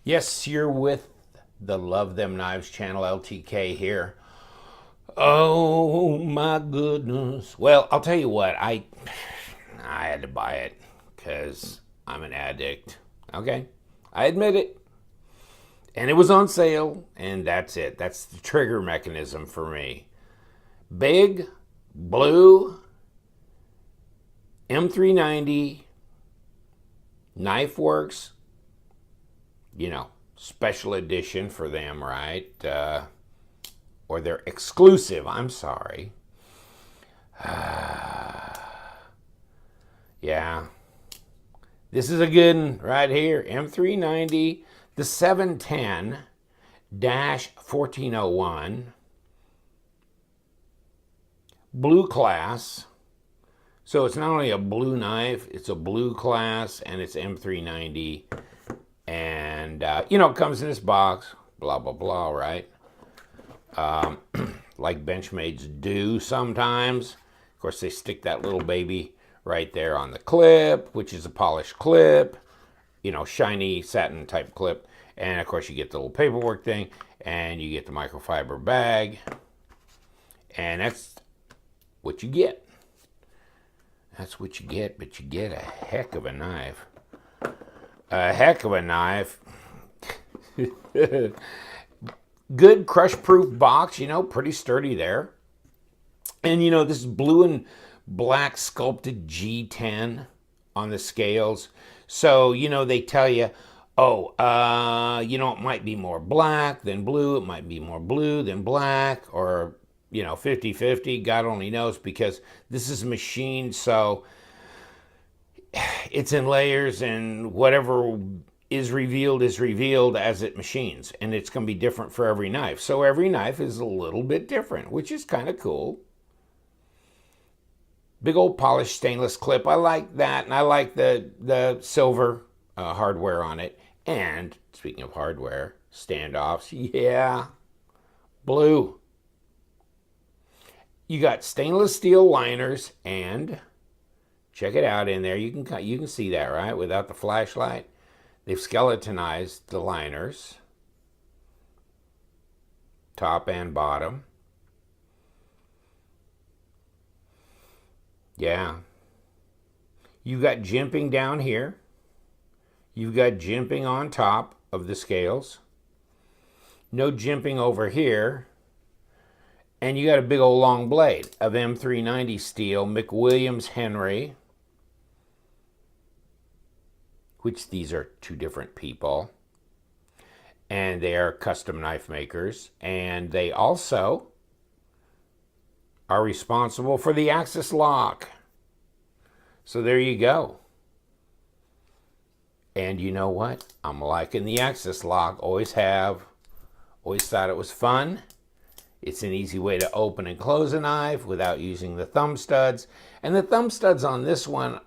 Yes, you're with the Love Them Knives channel, LTK here. Oh my goodness. Well, I'll tell you what, I had to buy it because I'm an addict. Okay, I admit it. And it was on sale, and that's it. That's the trigger mechanism for me. Big, blue, M390, Knife Works, special edition for them, right? Or they're exclusive, I'm sorry. Yeah, this is a good one right here. M390, the 710 1401, blue class. So it's not only a blue knife, it's a blue class, and it's M390. And, it comes in this box, blah, blah, blah, right? Like Benchmades do sometimes. Of course, they stick that little baby right there on the clip, which is a polished clip, shiny satin type clip. And of course, you get the little paperwork thing, and you get the microfiber bag. And that's what you get. That's what you get, but you get a heck of a knife. A heck of a knife. Good crush-proof box, pretty sturdy there. And, this is blue and black sculpted G10 on the scales. So, they tell you, it might be more black than blue. It might be more blue than black, or, 50-50. God only knows, because this is machined, so it's in layers, and whatever is revealed as it machines, and it's going to be different for every knife. So every knife is a little bit different, which is kind of cool. Big old polished stainless clip. I like that, and I like the silver hardware on it. And speaking of hardware, standoffs, yeah, blue. You got stainless steel liners, and check it out in there. You can see that, right, without the flashlight. They've skeletonized the liners, top and bottom. Yeah. You've got jimping down here. You've got jimping on top of the scales. No jimping over here. And you got a big old long blade of M390 steel, McWilliams Henry, which these are two different people. And they are custom knife makers. And they also are responsible for the Axis lock. So there you go. And you know what? I'm liking the Axis lock. Always have. Always thought it was fun. It's an easy way to open and close a knife without using the thumb studs. And the thumb studs on this one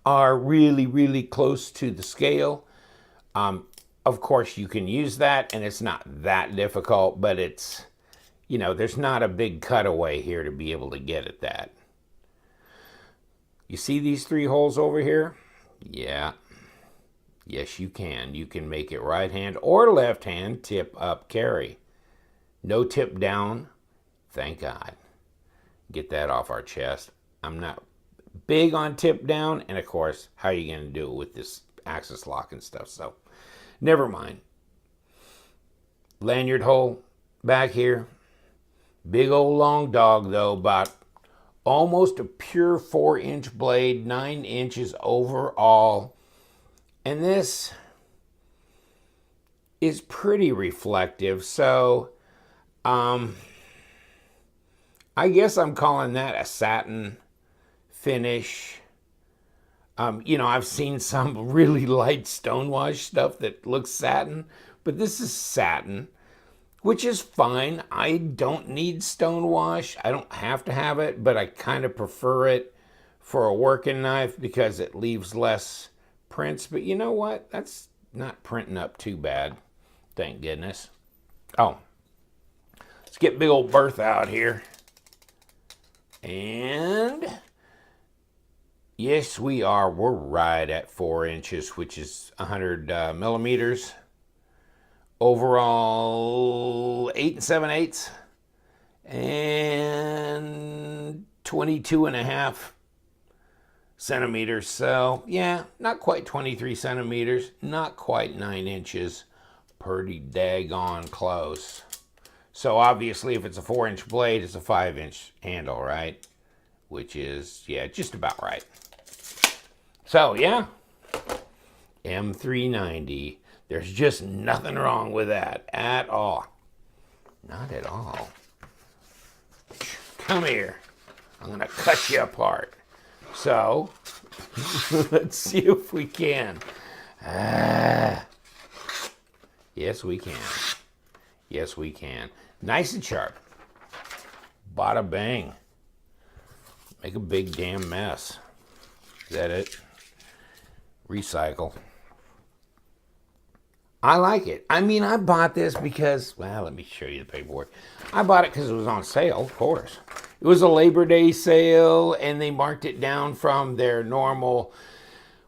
are really, really close to the scale. Of course, you can use that, and it's not that difficult, but it's, there's not a big cutaway here to be able to get at that. You see these 3 holes over here? Yeah. Yes, you can. You can make it right hand or left hand tip up carry. No tip down. Thank God. Get that off our chest. I'm not big on tip down, and of course, how are you going to do it with this Axis lock and stuff? So, never mind. Lanyard hole back here. Big old long dog, though, about almost a pure 4-inch blade, 9 inches overall. And this is pretty reflective, so I guess I'm calling that a satin finish. I've seen some really light stonewash stuff that looks satin, but this is satin, which is fine. I don't need stonewash. I don't have to have it, but I kind of prefer it for a working knife because it leaves less prints. But you know what? That's not printing up too bad. Thank goodness. Oh, let's get big old Bertha out here. And Yes, we are. We're right at 4 inches, which is 100 millimeters. Overall, 8 and 7/8, and 22 and a half centimeters. So, yeah, not quite 23 centimeters, not quite 9 inches. Pretty daggone close. So, obviously, if it's a 4-inch blade, it's a 5-inch handle, right? Which is, yeah, just about right. So, yeah, M390. There's just nothing wrong with that at all. Not at all. Come here. I'm going to cut you apart. So, let's see if we can. Yes, we can. Yes, we can. Nice and sharp. Bada bang. Make a big damn mess. Is that it? Recycle. I like it. I mean, I bought this because, well, let me show you the paperwork. I bought it because it was on sale, of course. It was a Labor Day sale, and they marked it down from their normal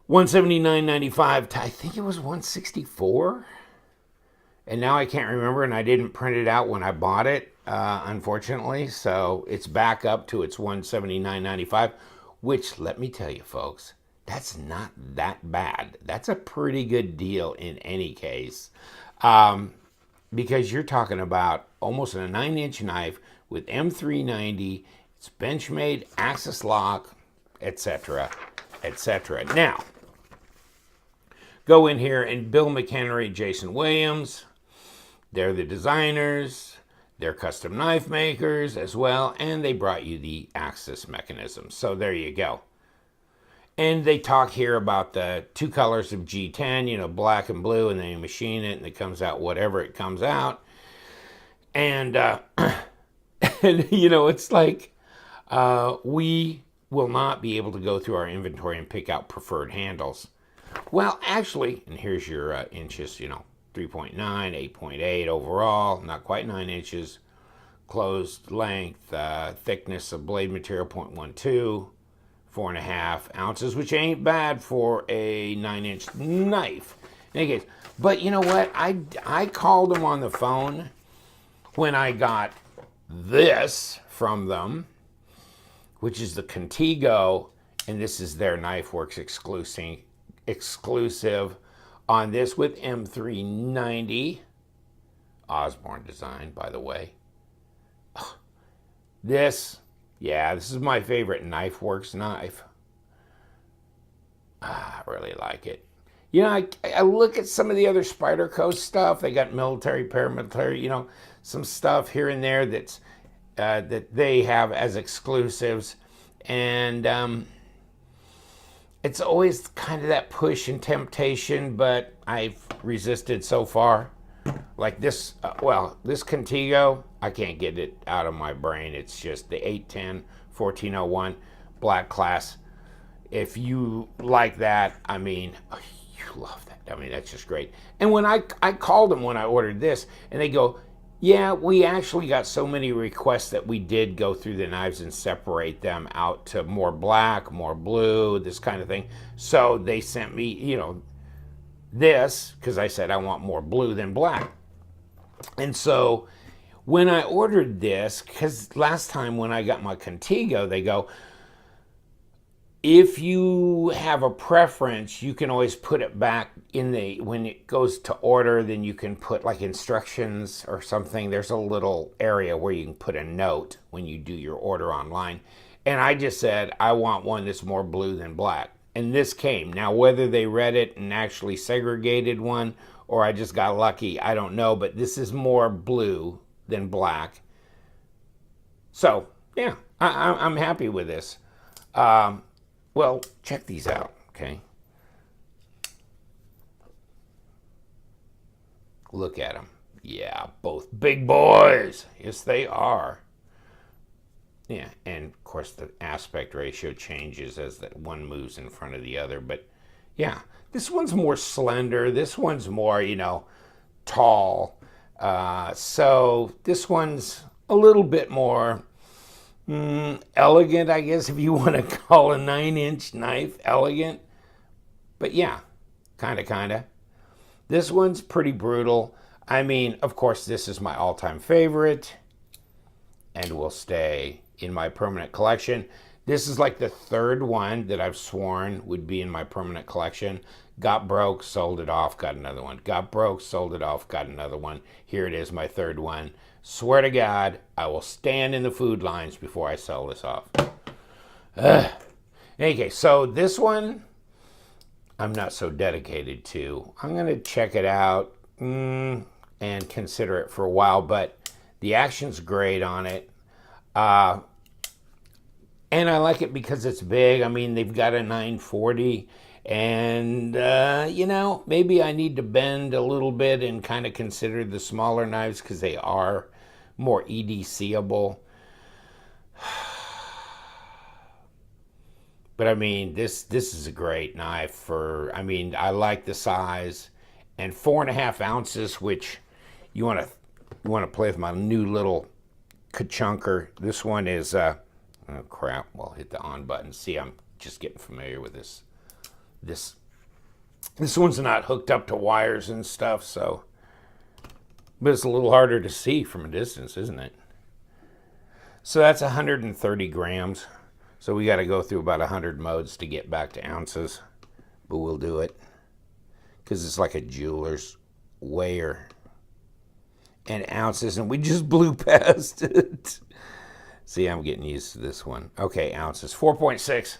$179.95 to, I think it was $164. And now I can't remember, and I didn't print it out when I bought it, unfortunately. So it's back up to its $179.95, which, let me tell you, folks, that's not that bad. That's a pretty good deal in any case, because you're talking about almost a 9-inch knife with M390. It's Benchmade, Axis lock, etc., etc. Now, go in here and Bill McHenry, Jason Williams. They're the designers. They're custom knife makers as well, and they brought you the Axis mechanism. So there you go. And they talk here about the 2 colors of G10, you know, black and blue, and then you machine it, and it comes out whatever it comes out. And, and you know, it's like we will not be able to go through our inventory and pick out preferred handles. Well, actually, and here's your inches, you know, 3.9, 8.8 overall, not quite 9 inches. Closed length, thickness of blade material, 0.12. 4.5 ounces, which ain't bad for a 9-inch knife. In any case, but you know what? I called them on the phone when I got this from them, which is the Contigo, and this is their KnifeWorks exclusive on this with M390. Osborne design, by the way. This is my favorite KnifeWorks knife. I really like it. You know, I look at some of the other Spyderco stuff. They got military, paramilitary, you know, some stuff here and there that's that they have as exclusives. And it's always kind of that push and temptation, but I've resisted so far. Like this, this Contigo, I can't get it out of my brain. It's just the 810 1401 black class. If you like that, I mean, you love that. I mean, that's just great. And when I called them when I ordered this, and they go, yeah, we actually got so many requests that we did go through the knives and separate them out to more black, more blue, this kind of thing. So they sent me, you know, this, because I said I want more blue than black. And so when I ordered this, because last time when I got my Contigo, they go, if you have a preference, you can always put it back in the, when it goes to order, then you can put like instructions or something. There's a little area where you can put a note when you do your order online. And I just said, I want one that's more blue than black. And this came. Now, whether they read it and actually segregated one or I just got lucky, I don't know. But this is more blue than black. So, yeah, I'm happy with this. Well, check these out, okay? Look at them. Yeah, both big boys. Yes, they are. Yeah, and of course the aspect ratio changes as that one moves in front of the other. But yeah, this one's more slender. This one's more, you know, tall. So this one's a little bit more Elegant, I guess, if you want to call a 9-inch knife elegant. But yeah, kind of. This one's pretty brutal. I mean, of course, this is my all-time favorite and will stay in my permanent collection. This is like the third one that I've sworn would be in my permanent collection. Got broke, sold it off, got another one. Got broke, sold it off, got another one. Here it is, my third one. Swear to God, I will stand in the food lines before I sell this off. Okay, so this one, I'm not so dedicated to. I'm going to check it out and consider it for a while, but the action's great on it. And I like it because it's big. I mean, they've got a 940, and, maybe I need to bend a little bit and kind of consider the smaller knives because they are more EDC-able. But I mean, this is a great knife I like the size, and 4.5 ounces, which you want to play with my new little Kachunker. This one is, oh crap, well, hit the on button. See, I'm just getting familiar with this. This one's not hooked up to wires and stuff, but it's a little harder to see from a distance, isn't it? So that's 130 grams. So we got to go through about 100 modes to get back to ounces, but we'll do it because it's like a jeweler's weigher and ounces, and we just blew past it. See, I'm getting used to this one. Okay, ounces, 4.6.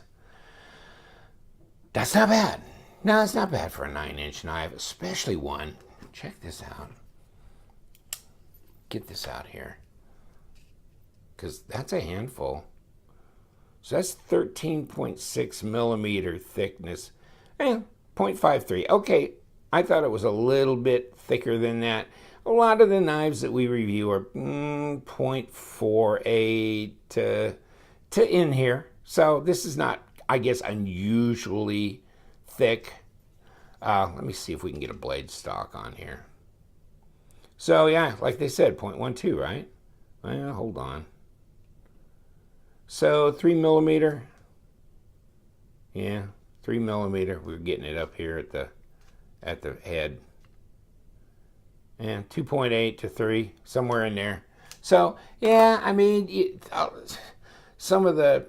That's not bad. No, it's not bad for a 9-inch knife, especially one. Check this out. Get this out here, because that's a handful. So that's 13.6 millimeter thickness, 0.53. Okay, I thought it was a little bit thicker than that. A lot of the knives that we review are 0.48 to in here. So this is not, I guess, unusually thick. Let me see if we can get a blade stock on here. So yeah, like they said, 0.12, right? Well, hold on. So 3 millimeter. Yeah, 3 millimeter. We're getting it up here at the head. And 2.8 to 3, somewhere in there. So yeah, I mean, some of the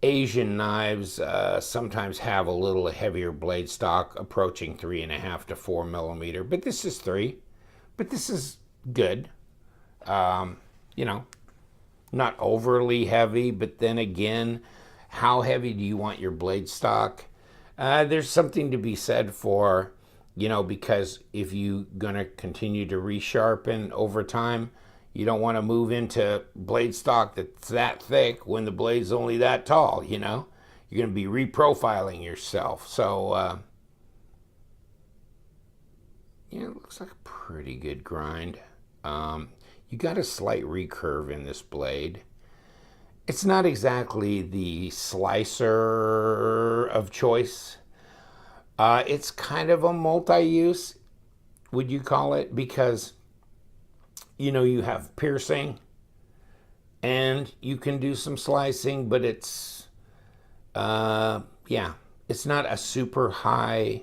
Asian knives sometimes have a little heavier blade stock, approaching 3.5 to 4 millimeter. But this is 3. But this is good. Not overly heavy, but then again, how heavy do you want your blade stock? There's something to be said for, because if you're going to continue to resharpen over time, you don't want to move into blade stock that's that thick when the blade's only that tall, You're going to be reprofiling yourself. So, it looks like a pretty good grind. You got a slight recurve in this blade. It's not exactly the slicer of choice. It's kind of a multi-use, would you call it? Because, you have piercing and you can do some slicing, but it's, it's not a super high,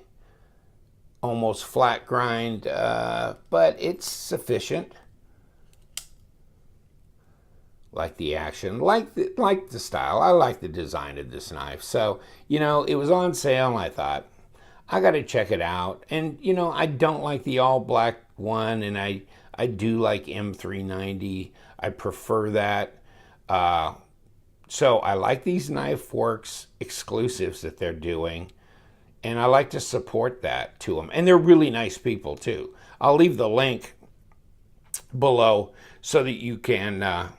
almost flat grind, but it's sufficient. Like the action, like the style. I like the design of this knife. So, it was on sale, and I thought, I got to check it out. And, I don't like the all black one, and I do like M390. I prefer that. So I like these Knife Works exclusives that they're doing, and I like to support that to them. And they're really nice people, too. I'll leave the link below so that you can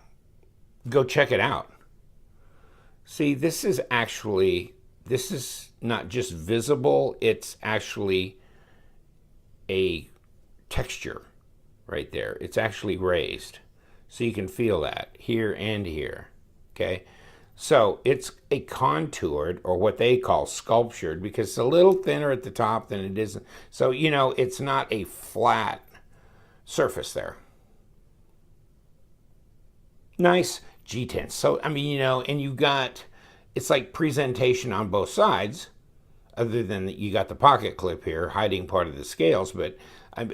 go check it out. See, this is not just visible, it's actually a texture right there. It's actually raised. So you can feel that here and here, okay? So it's a contoured, or what they call sculptured, because it's a little thinner at the top than it is. So, it's not a flat surface there. Nice. G10. So, I mean, and you got, it's like presentation on both sides, other than that you got the pocket clip here hiding part of the scales. But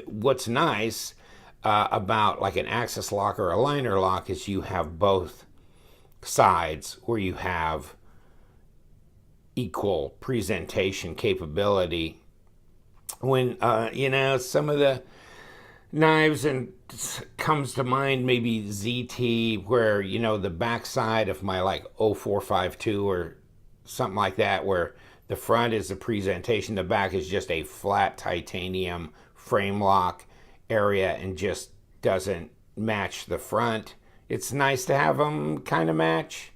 what's nice about like an axis lock or a liner lock is you have both sides where you have equal presentation capability. When, some of the knives, and comes to mind maybe ZT, where the backside of my like 0452 or something like that, where the front is the presentation, the back is just a flat titanium frame lock area and just doesn't match the front. It's nice to have them kind of match.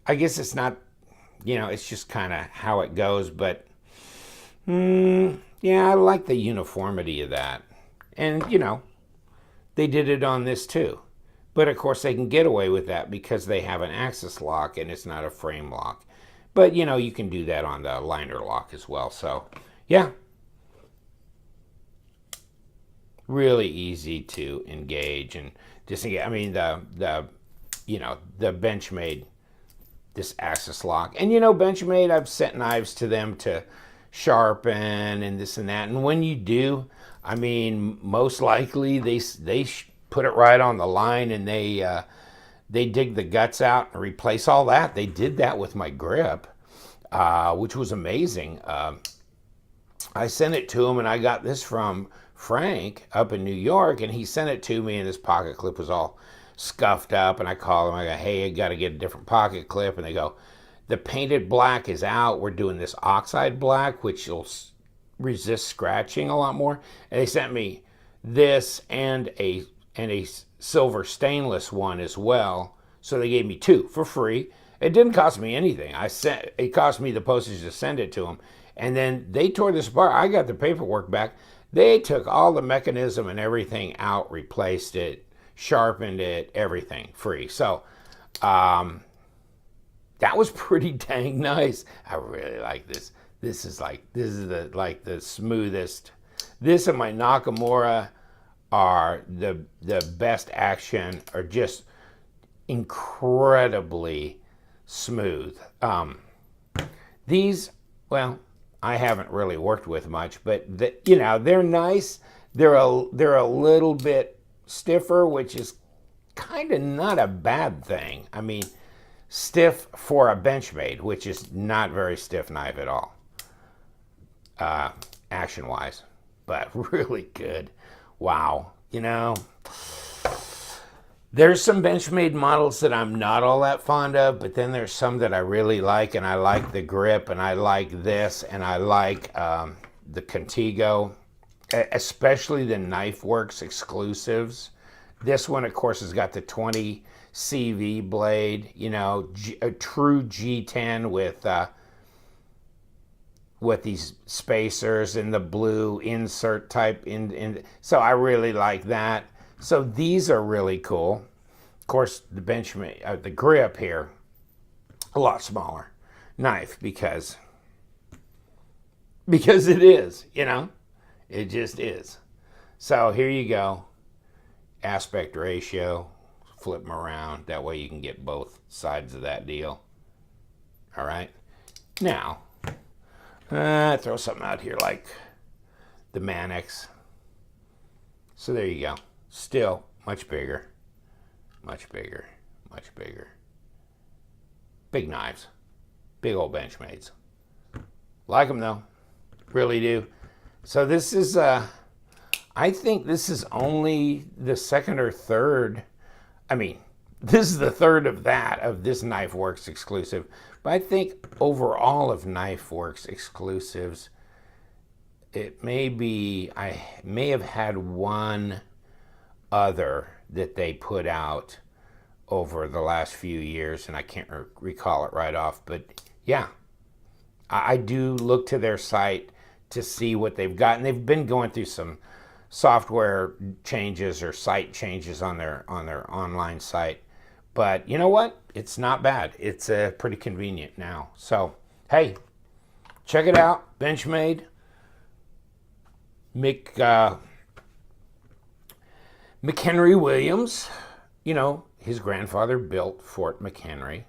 I guess it's not, it's just kind of how it goes, but yeah, I like the uniformity of that. And, they did it on this too. But of course they can get away with that because they have an axis lock and it's not a frame lock. But, you can do that on the liner lock as well. So, yeah. Really easy to engage and disengage. I mean, the Benchmade, this axis lock. And, Benchmade, I've sent knives to them to sharpen and this and that. And when you do, I mean, most likely they put it right on the line, and they dig the guts out and replace all that. They did that with my grip, which was amazing. I sent it to him, and I got this from Frank up in New York, and he sent it to me, and this pocket clip was all scuffed up. And I called him. I go, hey, I got to get a different pocket clip. And they go, the painted black is out. We're doing this oxide black, which will resist scratching a lot more. And they sent me this and a silver stainless one as well. So they gave me two for free. It didn't cost me anything. It cost me the postage to send it to them. And then they tore this apart. I got the paperwork back. They took all the mechanism and everything out, replaced it, sharpened it, everything free. So that was pretty dang nice. I really like this. This is the smoothest. This and my Nakamura are the best action, are just incredibly smooth. These, well, I haven't really worked with much, but they're nice. They're a little bit stiffer, which is kind of not a bad thing. I mean, stiff for a Benchmade, which is not very stiff knife at all, action-wise, but really good. Wow. There's some Benchmade models that I'm not all that fond of, but then there's some that I really like, and I like the grip, and I like this, and I like the Contigo, especially the KnifeWorks exclusives. This one, of course, has got the 20 CV blade, a true G10 with these spacers and the blue insert type. So I really like that. So these are really cool. Of course, the Benchmade, the grip here, a lot smaller knife because it is, it just is. So here you go. Aspect ratio, flip them around. That way you can get both sides of that deal. All right. Now, throw something out here like the Manix. So there you go. Still much bigger, much bigger, much bigger. Big knives, big old Benchmades. Like them though, really do. So this is, I think this is only the second or third. I mean, this is the third of this KnifeWorks exclusive. But I think overall of KnifeWorks exclusives, it may be, I may have had one other that they put out over the last few years, and I can't recall it right off. But yeah, I do look to their site to see what they've got. And they've been going through some software changes or site changes on their online site, but you know what, it's not bad. It's pretty convenient now. So hey, check it out. Benchmade, McHenry Williams, his grandfather built Fort McHenry.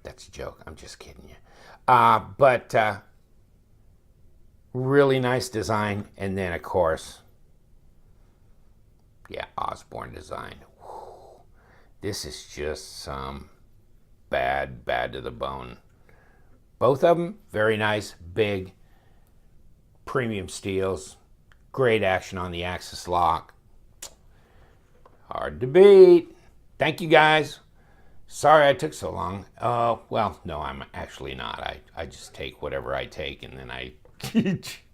That's a joke. I'm just kidding you. But really nice design. And then, of course, yeah, Osborne design. Whew. This is just some bad to the bone. Both of them, very nice, big, premium steels. Great action on the Axis lock. Hard to beat. Thank you, guys. Sorry I took so long. Well, no, I'm actually not. I just take whatever I take and then I teach.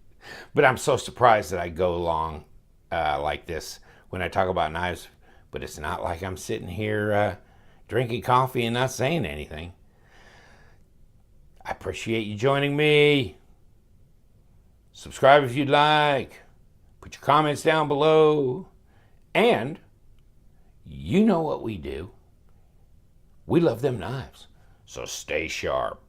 But I'm so surprised that I go long like this when I talk about knives. But it's not like I'm sitting here drinking coffee and not saying anything. I appreciate you joining me. Subscribe if you'd like. Put your comments down below. And you know what we do. We love them knives. So stay sharp.